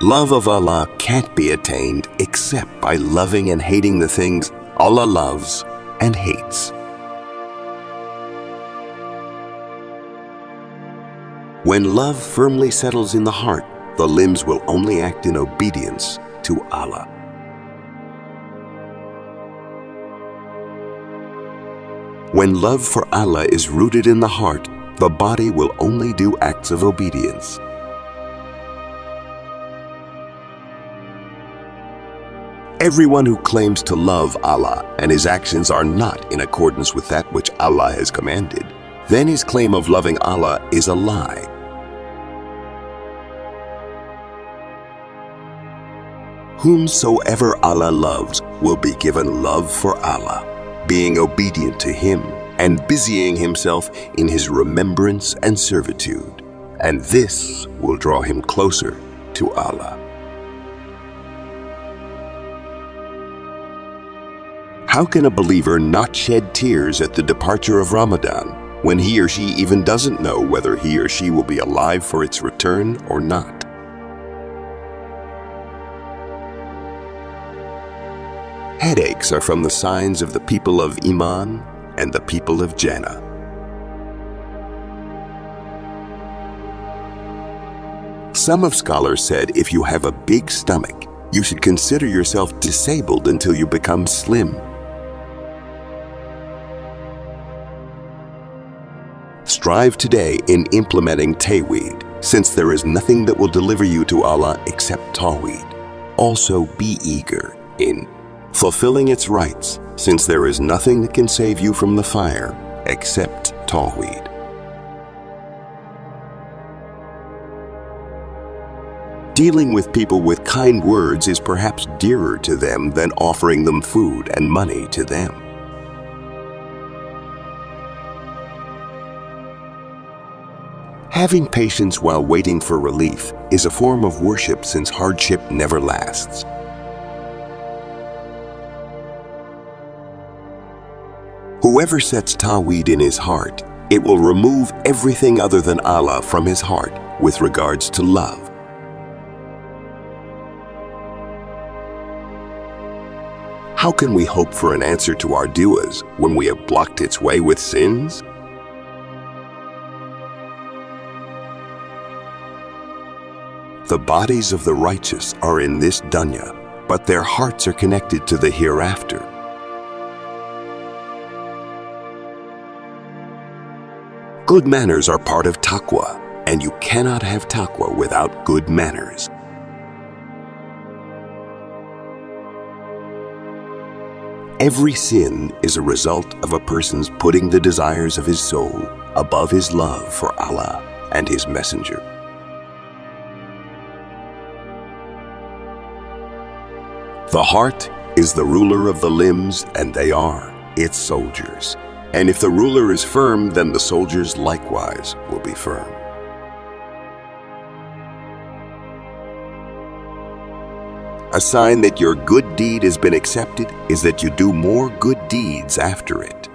Love of Allah can't be attained except by loving and hating the things Allah loves and hates. When love firmly settles in the heart, the limbs will only act in obedience to Allah. When love for Allah is rooted in the heart, the body will only do acts of obedience. Everyone who claims to love Allah and his actions are not in accordance with that which Allah has commanded, then his claim of loving Allah is a lie. Whomsoever Allah loves will be given love for Allah, being obedient to Him and busying himself in His remembrance and servitude, and this will draw him closer to Allah. How can a believer not shed tears at the departure of Ramadan when he or she even doesn't know whether he or she will be alive for its return or not? Headaches are from the signs of the people of Iman and the people of Jannah. Some of scholars said if you have a big stomach, you should consider yourself disabled until you become slim. Strive today in implementing tawheed, since there is nothing that will deliver you to Allah except tawheed. Also be eager in fulfilling its rights, since there is nothing that can save you from the fire except tawheed. Dealing with people with kind words is perhaps dearer to them than offering them food and money to them. Having patience while waiting for relief is a form of worship, since hardship never lasts. Whoever sets tawheed in his heart, it will remove everything other than Allah from his heart with regards to love. How can we hope for an answer to our du'as when we have blocked its way with sins? The bodies of the righteous are in this dunya, but their hearts are connected to the hereafter. Good manners are part of taqwa, and you cannot have taqwa without good manners. Every sin is a result of a person's putting the desires of his soul above his love for Allah and His Messenger. The heart is the ruler of the limbs, and they are its soldiers. And if the ruler is firm, then the soldiers likewise will be firm. A sign that your good deed has been accepted is that you do more good deeds after it.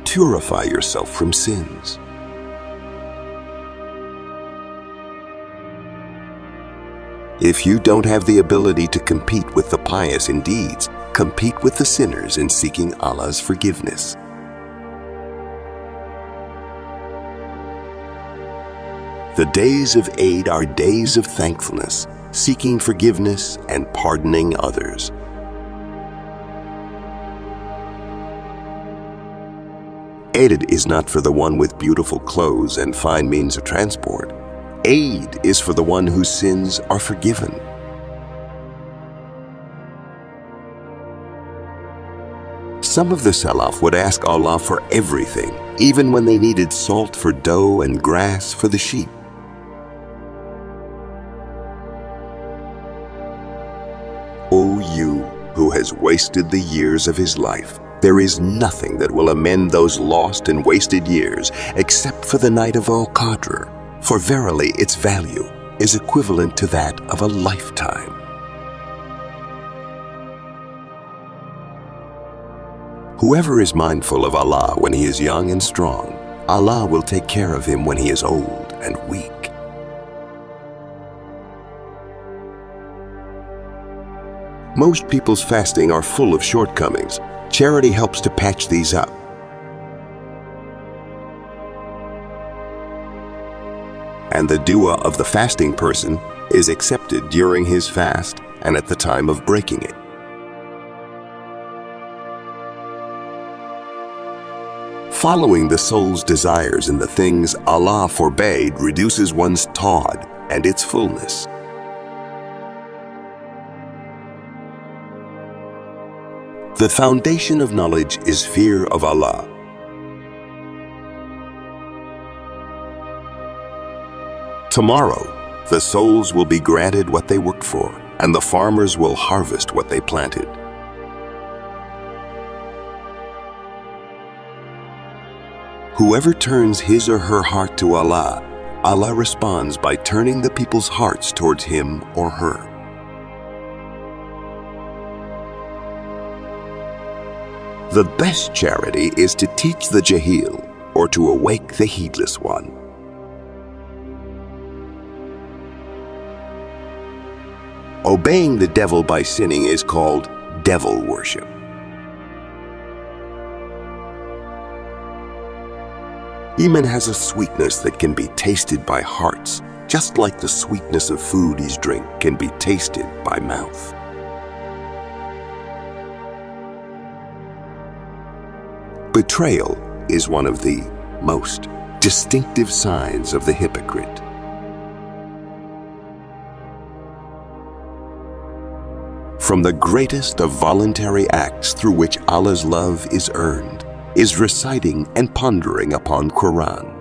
Purify yourself from sins. If you don't have the ability to compete with the pious in deeds, compete with the sinners in seeking Allah's forgiveness. The days of Eid are days of thankfulness, seeking forgiveness and pardoning others. Eid is not for the one with beautiful clothes and fine means of transport. Eid is for the one whose sins are forgiven. Some of the Salaf would ask Allah for everything, even when they needed salt for dough and grass for the sheep. O you who has wasted the years of his life, there is nothing that will amend those lost and wasted years except for the night of Al-Qadr. For verily its value is equivalent to that of a lifetime. Whoever is mindful of Allah when he is young and strong Allah will take care of him when he is old and weak. Most people's fasting are full of shortcomings. Charity helps to patch these up. And the dua of the fasting person is accepted during his fast and at the time of breaking it. Following the soul's desires in the things Allah forbade reduces one's taud and its fullness. The foundation of knowledge is fear of Allah. Tomorrow, the souls will be granted what they worked for, and the farmers will harvest what they planted. Whoever turns his or her heart to Allah, Allah responds by turning the people's hearts towards him or her. The best charity is to teach the jahil, or to awake the heedless one. Obeying the devil by sinning is called devil worship. Iman has a sweetness that can be tasted by hearts, just like the sweetness of food is drink can be tasted by mouth. Betrayal is one of the most distinctive signs of the hypocrite. From the greatest of voluntary acts through which Allah's love is earned is reciting and pondering upon Quran.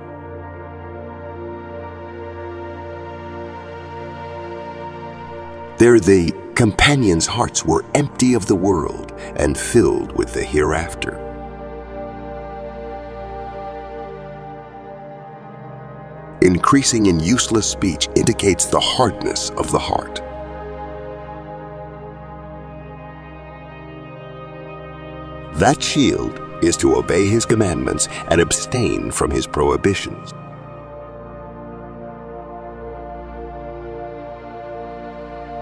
There the companions' hearts were empty of the world and filled with the hereafter. Increasing in useless speech indicates the hardness of the heart. That shield is to obey his commandments and abstain from his prohibitions.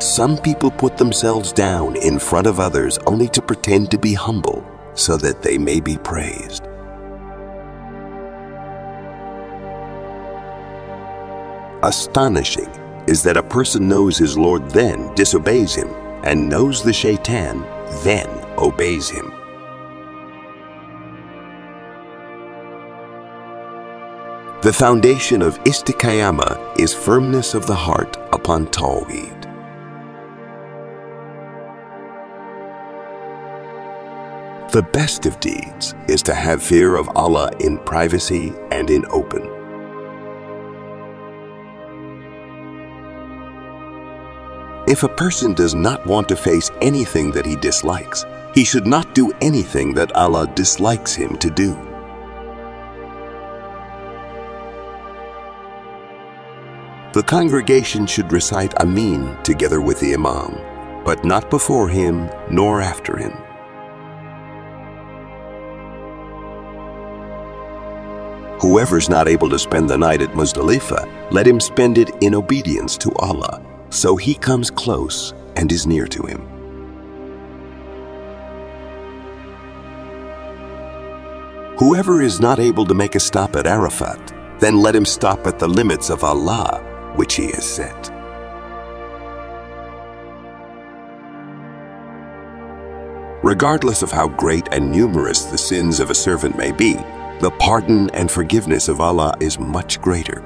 Some people put themselves down in front of others only to pretend to be humble so that they may be praised. Astonishing is that a person knows his Lord, then disobeys him, and knows the shaitan, then obeys him. The foundation of istiqamah is firmness of the heart upon tawheed. The best of deeds is to have fear of Allah in privacy and in open. If a person does not want to face anything that he dislikes, he should not do anything that Allah dislikes him to do. The congregation should recite Ameen together with the Imam, but not before him nor after him. Whoever's not able to spend the night at Muzdalifah, let him spend it in obedience to Allah, so he comes close and is near to him. Whoever is not able to make a stop at Arafat, then let him stop at the limits of Allah, which he has set. Regardless of how great and numerous the sins of a servant may be, the pardon and forgiveness of Allah is much greater.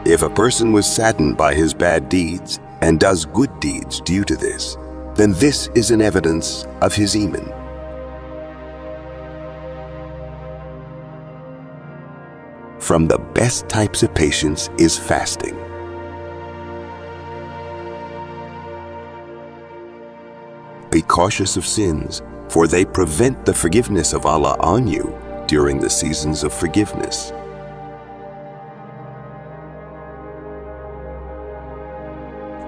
If a person was saddened by his bad deeds and does good deeds due to this, then this is an evidence of his Iman. From the best types of patience is fasting. Be cautious of sins, for they prevent the forgiveness of Allah on you during the seasons of forgiveness.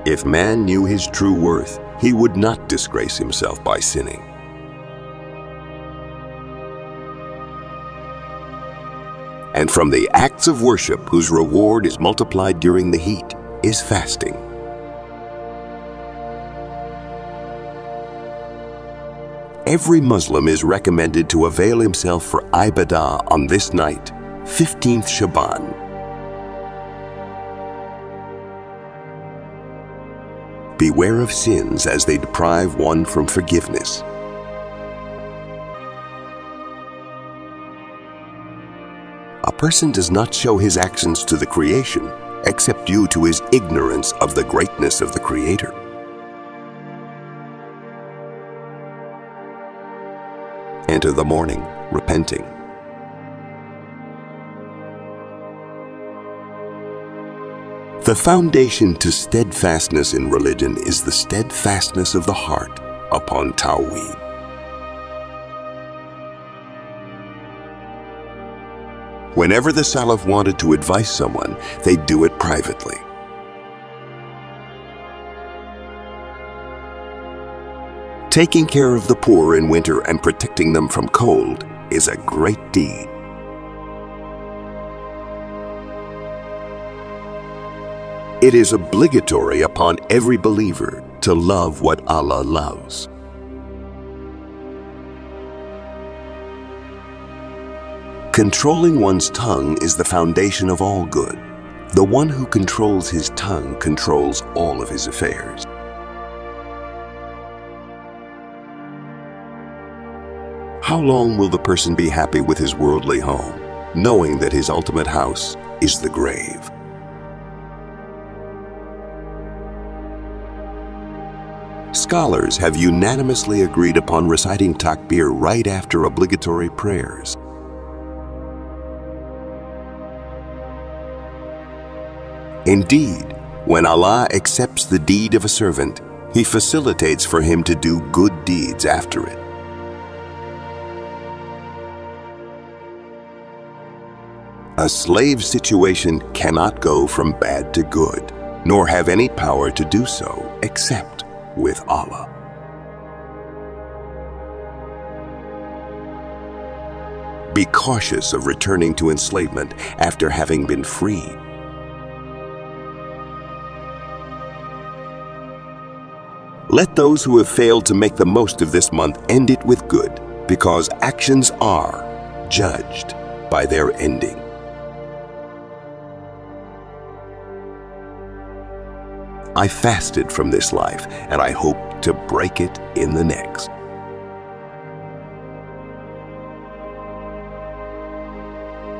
If man knew his true worth, he would not disgrace himself by sinning. And from the acts of worship whose reward is multiplied during the heat is fasting. Every Muslim is recommended to avail himself for ibadah on this night, 15th Shaban. Beware of sins as they deprive one from forgiveness. A person does not show his actions to the creation except due to his ignorance of the greatness of the Creator. Enter the morning, repenting. The foundation to steadfastness in religion is the steadfastness of the heart upon Tawheed. Whenever the Salaf wanted to advise someone, they'd do it privately. Taking care of the poor in winter and protecting them from cold is a great deed. It is obligatory upon every believer to love what Allah loves. Controlling one's tongue is the foundation of all good. The one who controls his tongue controls all of his affairs. How long will the person be happy with his worldly home, knowing that his ultimate house is the grave? Scholars have unanimously agreed upon reciting takbir right after obligatory prayers. Indeed, when Allah accepts the deed of a servant, He facilitates for him to do good deeds after it. A slave situation cannot go from bad to good, nor have any power to do so except with Allah. Be cautious of returning to enslavement after having been freed. Let those who have failed to make the most of this month end it with good, because actions are judged by their ending. I fasted from this life, and I hope to break it in the next.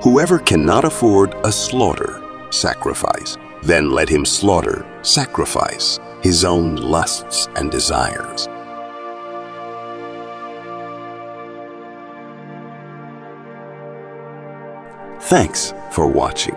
Whoever cannot afford a slaughter, sacrifice, then let him slaughter, sacrifice, his own lusts and desires. Thanks for watching.